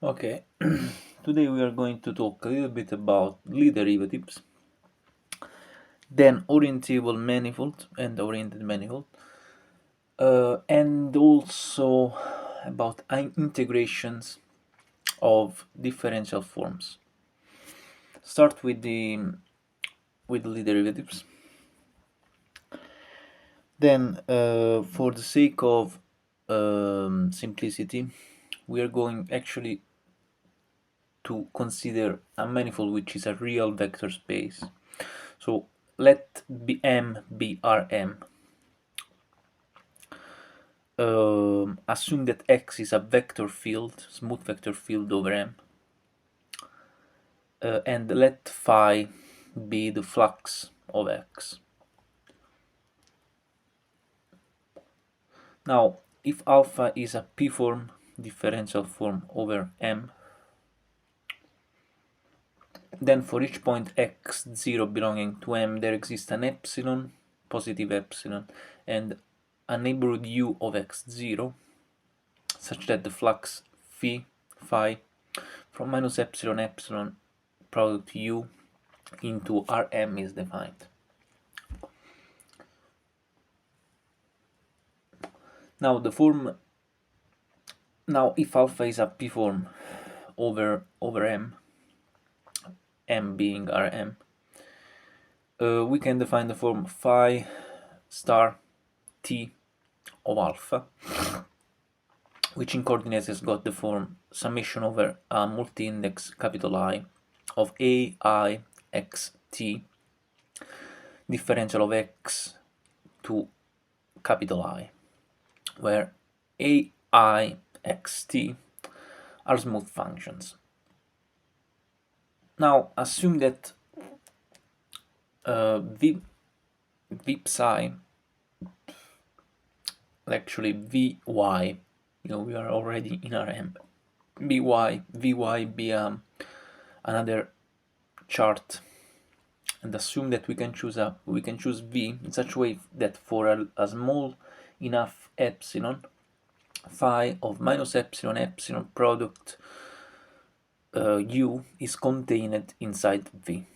Okay, today we are going to talk a little bit about Lie derivatives, then orientable manifold and oriented manifold, and also about integrations of differential forms. Start with the Lie derivatives. Then, for the sake of simplicity, we are going actually to consider a manifold which is a real vector space. So let M be Rm. Assume that X is a vector field, smooth vector field over M, and let phi be the flux of X. Now, if alpha is a p-form differential form over M, then for each point x0 belonging to M, there exists an epsilon, positive epsilon, and a neighborhood u of x0, such that the flux phi from minus epsilon epsilon product u into Rm is defined. Now if alpha is a p-form over M being Rm, we can define the form phi star t of alpha, which in coordinates has got the form summation over a multi-index capital I of ai x t differential of x to capital I, where ai x t are smooth functions. Now assume that v psi, actually vy, we are already in Rm, vy be another chart, and assume that we can choose v in such a way that for a small enough epsilon, phi of minus epsilon epsilon product u is contained inside v.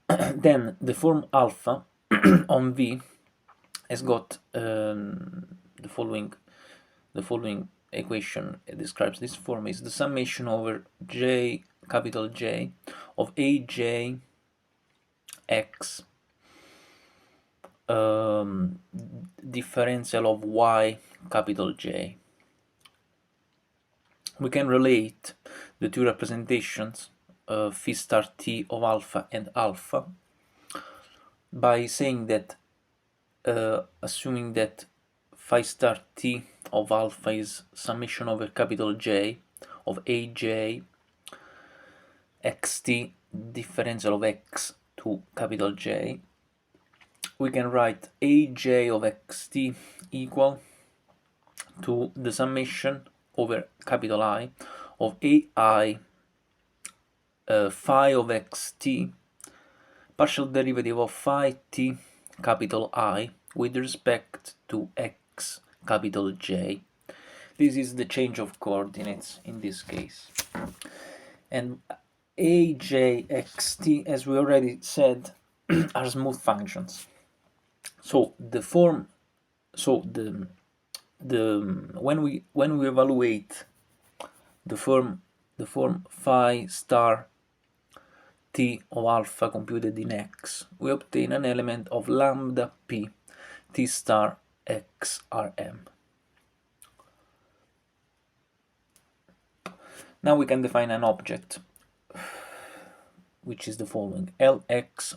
Then the form alpha on v has got the following equation describes this form is the summation over j capital J of aj x differential of y capital J. We can relate the two representations phi star t of alpha and alpha by saying that assuming that phi star t of alpha is summation over capital J of aj xt differential of x to capital J, we can write aj of xt equal to the summation over capital I of ai phi of xt partial derivative of phi t capital I with respect to x capital J. This is the change of coordinates in this case. And ajxt, as we already said, are smooth functions. So the form, when we evaluate the form phi star t of alpha computed in X, we obtain an element of lambda p t star x Rm. Now we can define an object, which is the following: Lx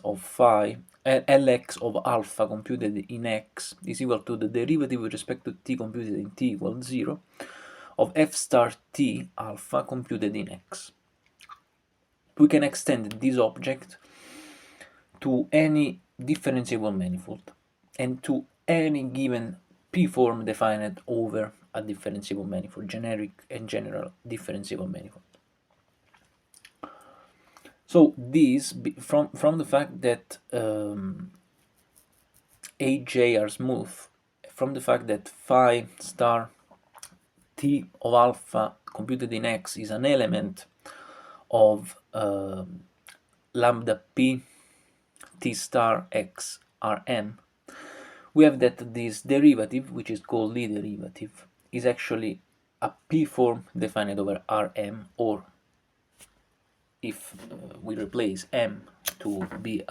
of alpha computed in X is equal to the derivative with respect to t computed in t equals 0 of f star t alpha computed in X. We can extend this object to any differentiable manifold and to any given p-form defined over a differentiable manifold, generic and general differentiable manifold. So these, from the fact that aj are smooth, from the fact that phi star t of alpha computed in x is an element of lambda p t star x Rm, we have that this derivative, which is called the derivative, is actually a p form defined over Rm, or if we replace m to be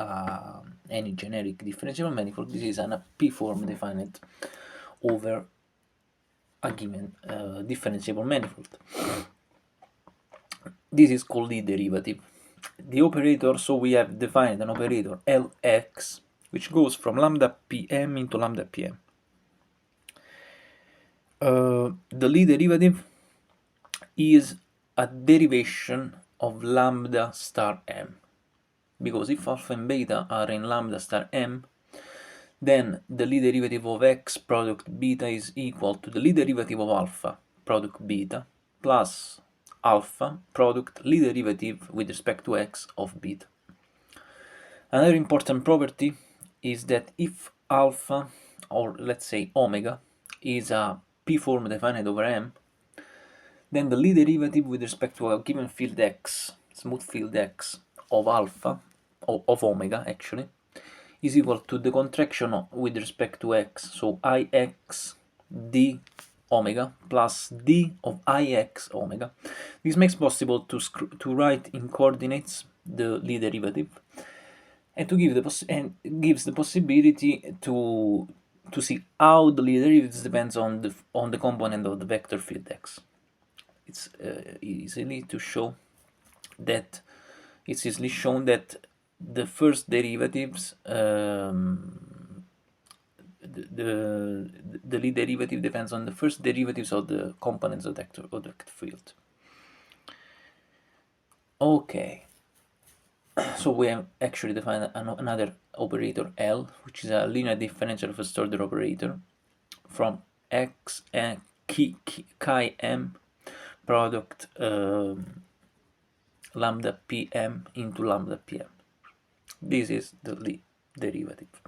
any generic differentiable manifold, this is a p form defined over a given differentiable manifold. This is called the derivative. The operator, so we have defined an operator Lx, which goes from lambda pm into lambda pm. The Lie derivative is a derivation of lambda star m, because if alpha and beta are in lambda star m, then the Lie derivative of x product beta is equal to the Lie derivative of alpha product beta plus alpha product Lie derivative with respect to x of beta. Another important property is that if alpha, or let's say omega, is a p form defined over m, then the Lie derivative with respect to a given field x, smooth field x, of alpha, of omega actually, is equal to the contraction with respect to x, so ix d omega plus d of ix omega. This makes possible to write in coordinates the Lie derivative, and to give gives the possibility to see how the Lie derivative depends on the component of the vector field x. It's easily shown that the first derivatives, the Lie derivative depends on the first derivatives of the components of the vector field. Okay, so we have actually defined another operator L, which is a linear differential first order operator from x and chi m product lambda pm into lambda pm. This is the Lie derivative.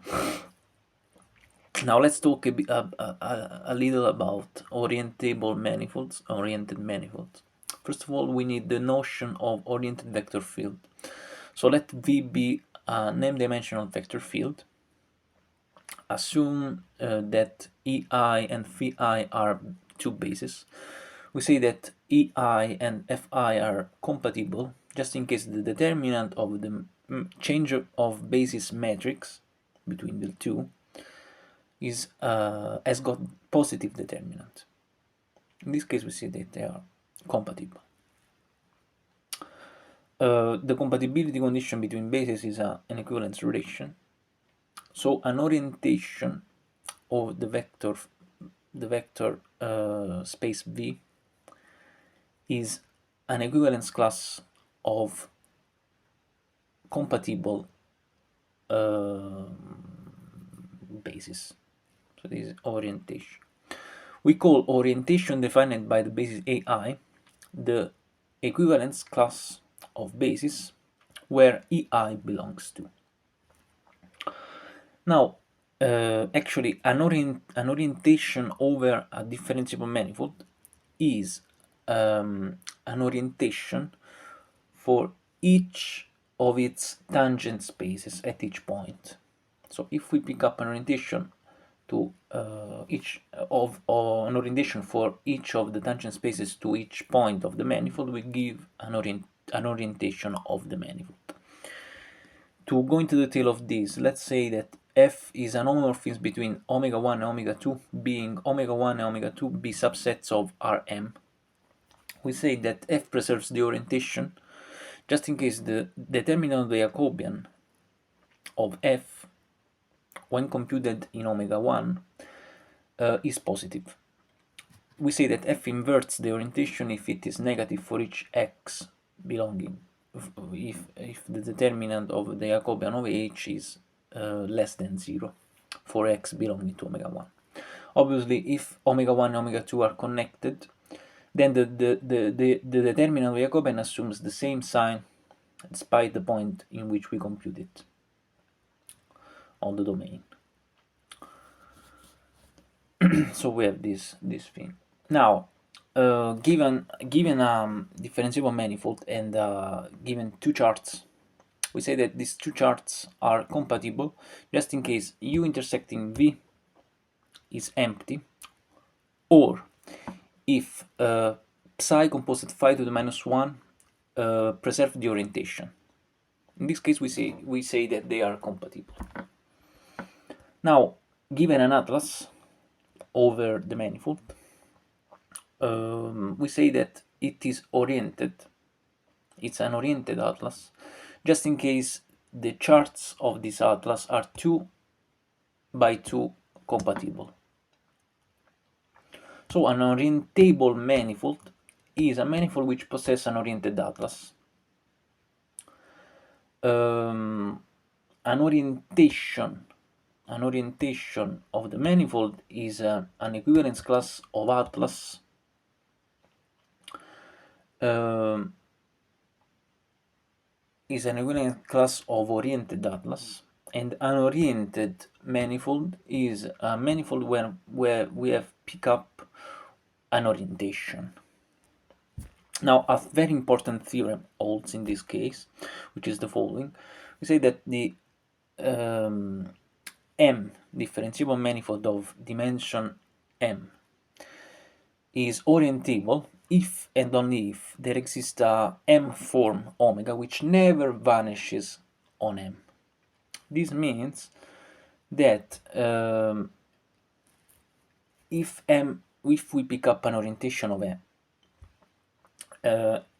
Now let's talk a little about orientable manifolds, oriented manifolds. First of all, we need the notion of oriented vector field. So let V be a n-dimensional vector field. Assume that EI and Phi are two bases. We say that EI and Fi are compatible just in case the determinant of the change of basis matrix between the two has got positive determinant. In this case, we see that they are compatible. The compatibility condition between bases is an equivalence relation. So an orientation of the vector space V is an equivalence class of compatible bases. So this is orientation. We call orientation defined by the basis AI the equivalence class of bases where EI belongs to. Now, actually, an orientation over a differentiable manifold is an orientation for each of its tangent spaces at each point. So if we pick up an orientation to an orientation for each of the tangent spaces to each point of the manifold, we give an orientation of the manifold. To go into detail of this, let's say that F is an homomorphism between omega 1 and omega 2, being omega 1 and omega 2 be subsets of Rm. We say that F preserves the orientation just in case the determinant of the Jacobian of F, when computed in omega 1, is positive. We say that F inverts the orientation if it is negative for each x belonging, if the determinant of the Jacobian of H is less than 0 for x belonging to omega 1. Obviously, if omega 1 and omega 2 are connected, then the determinant of Jacobian assumes the same sign despite the point in which we compute it on the domain. So we have this thing. Now, given differentiable manifold and given two charts, we say that these two charts are compatible just in case U intersecting V is empty, or if psi composite phi to the minus 1 preserve the orientation. In this case, we say that they are compatible. Now, given an atlas over the manifold, we say that it is oriented. It's an oriented atlas, just in case the charts of this atlas are 2 by 2 compatible. So an orientable manifold is a manifold which possesses an oriented atlas. An orientation of the manifold is an equivalence class of atlas is an equivalence class of oriented atlas, and an oriented manifold is a manifold where we have pick up an orientation. Now, a very important theorem holds in this case, which is the following. We say that the M differentiable manifold of dimension M is orientable if and only if there exists a M form omega which never vanishes on M. This means that if we pick up an orientation of M,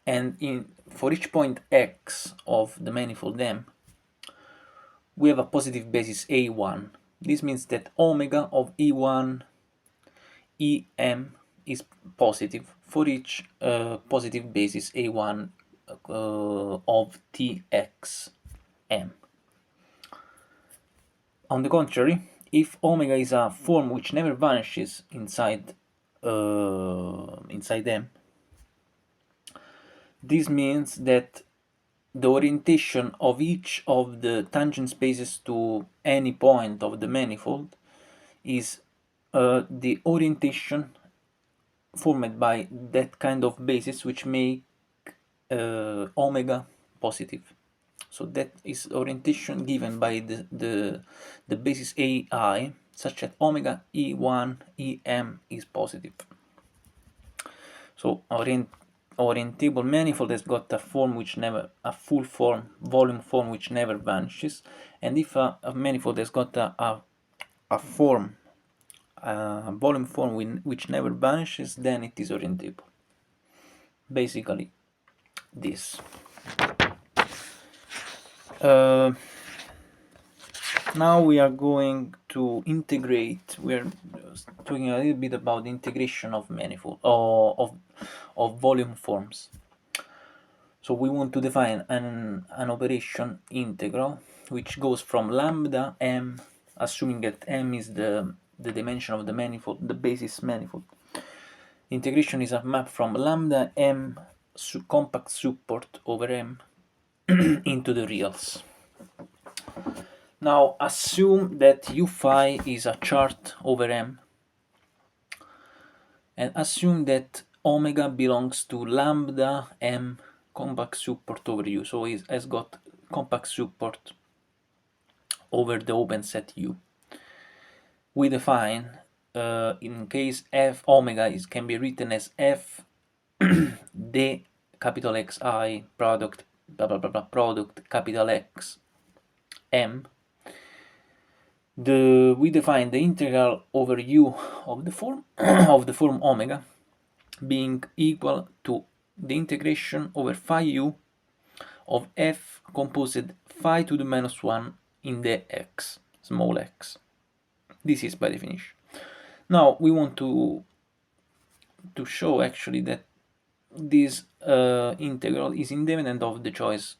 and for each point x of the manifold M, we have a positive basis A1. This means that omega of E1 EM is positive for each positive basis A1 of TXM. On the contrary, if omega is a form which never vanishes inside M, this means that the orientation of each of the tangent spaces to any point of the manifold is the orientation formed by that kind of basis which make omega positive. So that is orientation given by the basis AI, such that omega E1 EM is positive. So orientable manifold has got a form which never, a full form, volume form which never vanishes, and if a manifold has got a form, a volume form which never vanishes, then it is orientable. Basically, this. Now we are going to integrate. We are talking a little bit about the integration of manifold of volume forms. So we want to define an operation integral which goes from lambda m, assuming that m is the dimension of the manifold, the basis manifold. Integration is a map from lambda m compact support over m into the reals. Now assume that u phi is a chart over M, and assume that omega belongs to lambda M compact support over U, so it has got compact support over the open set U. We define, in case f omega can be written as f d capital Xi product blah blah blah blah product capital X M. We define the integral over U of the form of the form omega being equal to the integration over phi U of f composed phi to the minus 1 in the x, small x. This is by definition. Now we want to show actually that this integral is independent of the choice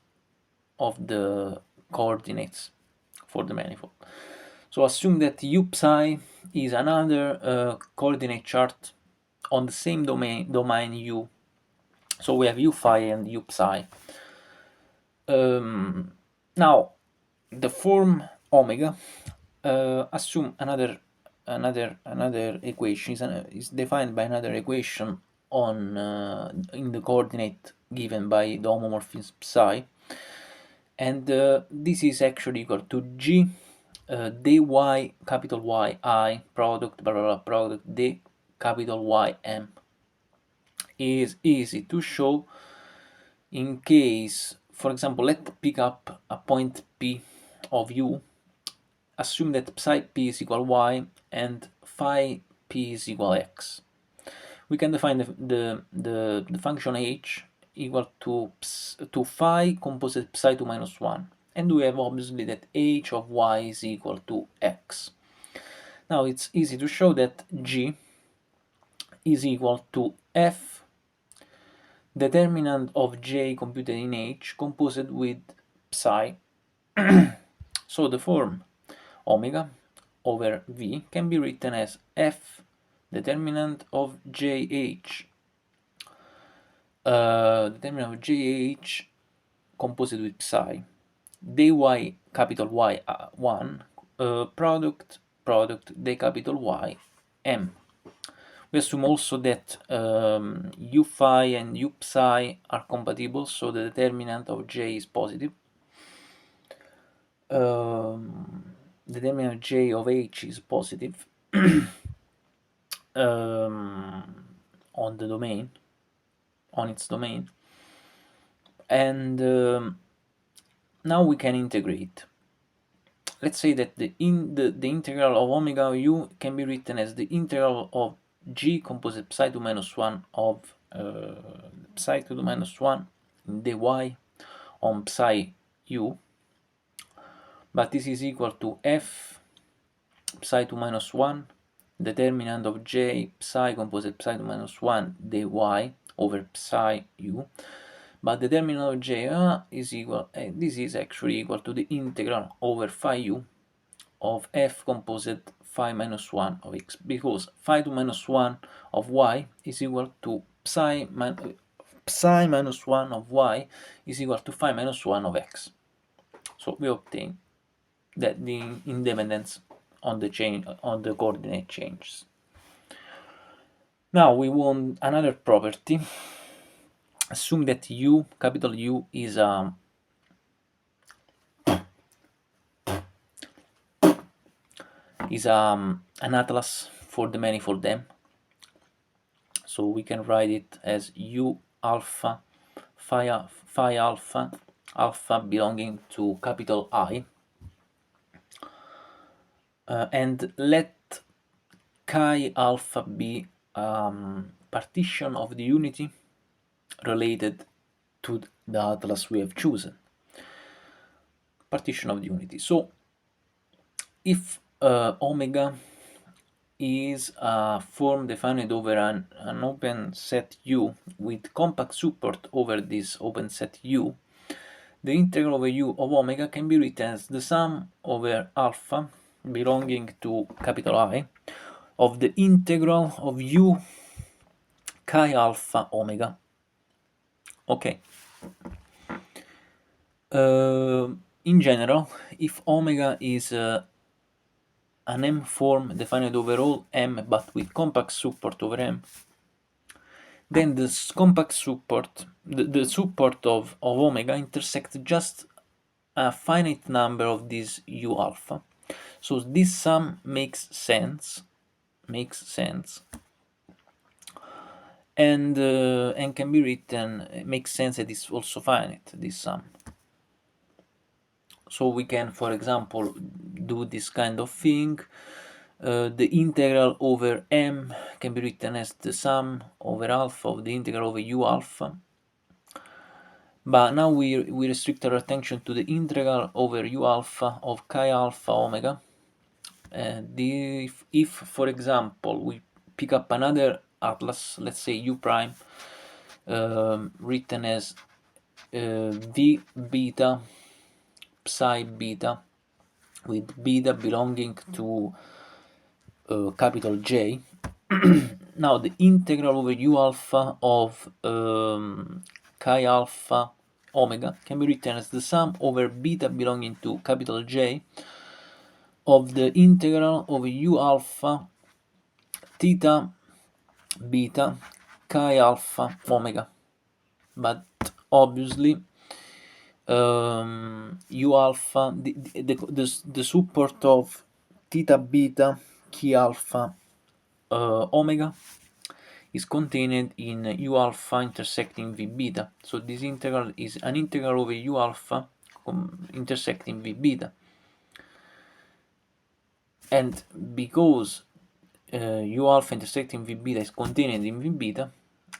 of the coordinates for the manifold. So assume that u psi is another coordinate chart on the same domain U. So we have u phi and u psi. Now the form omega, assume another equation is defined by another equation in the coordinate given by the homomorphism psi, and this is actually equal to G dy capital Y I product blah blah blah product d capital Y M. Is easy to show in case, for example, let's pick up a point P of U, assume that psi P is equal Y and phi P is equal X. We can define the function H equal to phi composite psi to minus 1, and we have obviously that H of Y is equal to X. Now it's easy to show that G is equal to F determinant of J computed in H composed with psi. So the form omega over V can be written as F determinant of JH determinant of JH composed with psi dy capital Y 1 product d capital Y M. We assume also that u phi and u psi are compatible, so the determinant of J is positive. Determinant of J of H is positive on the domain, on its domain, and now we can integrate. Let's say that the integral of omega u can be written as the integral of G composite psi to minus 1 of psi to the minus 1 dy on psi u, but this is equal to F psi to minus 1 determinant of J psi composite psi to minus 1 dy over psi u, but the determinant of J is equal, this is actually equal to the integral over phi u of F composite phi minus 1 of x, because phi to minus 1 of y is equal to psi minus 1 of y is equal to phi minus 1 of x. So we obtain that the independence on the coordinate changes. Now we want another property. Assume that U, capital U, is an atlas for the manifold M. So we can write it as U alpha phi alpha belonging to capital I, and let chi alpha be partition of the unity related to the atlas we have chosen. Partition of the unity. So if omega is a form defined over an open set U with compact support over this open set U, the integral over U of omega can be written as the sum over alpha belonging to capital I of the integral of U chi alpha omega. Okay. In general, if omega is an M form defined over all M but with compact support over M, then this compact support, the support of omega intersects just a finite number of these U alpha. So this sum makes sense, and can be written, makes sense that it's also finite, this sum. So we can, for example, do this kind of thing. The integral over M can be written as the sum over alpha of the integral over U alpha. But now we restrict our attention to the integral over U alpha of chi alpha omega. If, for example, we pick up another atlas, let's say U prime, written as V beta psi beta, with beta belonging to capital J. Now the integral over U alpha of chi alpha omega can be written as the sum over beta belonging to capital J of the integral over U alpha theta beta chi alpha omega, but obviously u alpha, the support of theta beta chi alpha omega is contained in u alpha intersecting v beta. So this integral is an integral over u alpha intersecting v beta. And because u alpha intersecting v beta is contained in v beta,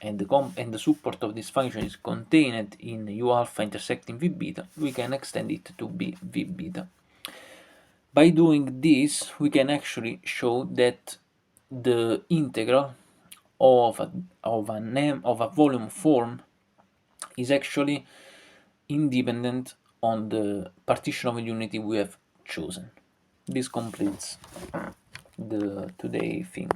and the support of this function is contained in u alpha intersecting v beta, we can extend it to be v beta. By doing this, we can actually show that the integral of a volume form is actually independent on the partition of unity we have chosen. This completes the today thing.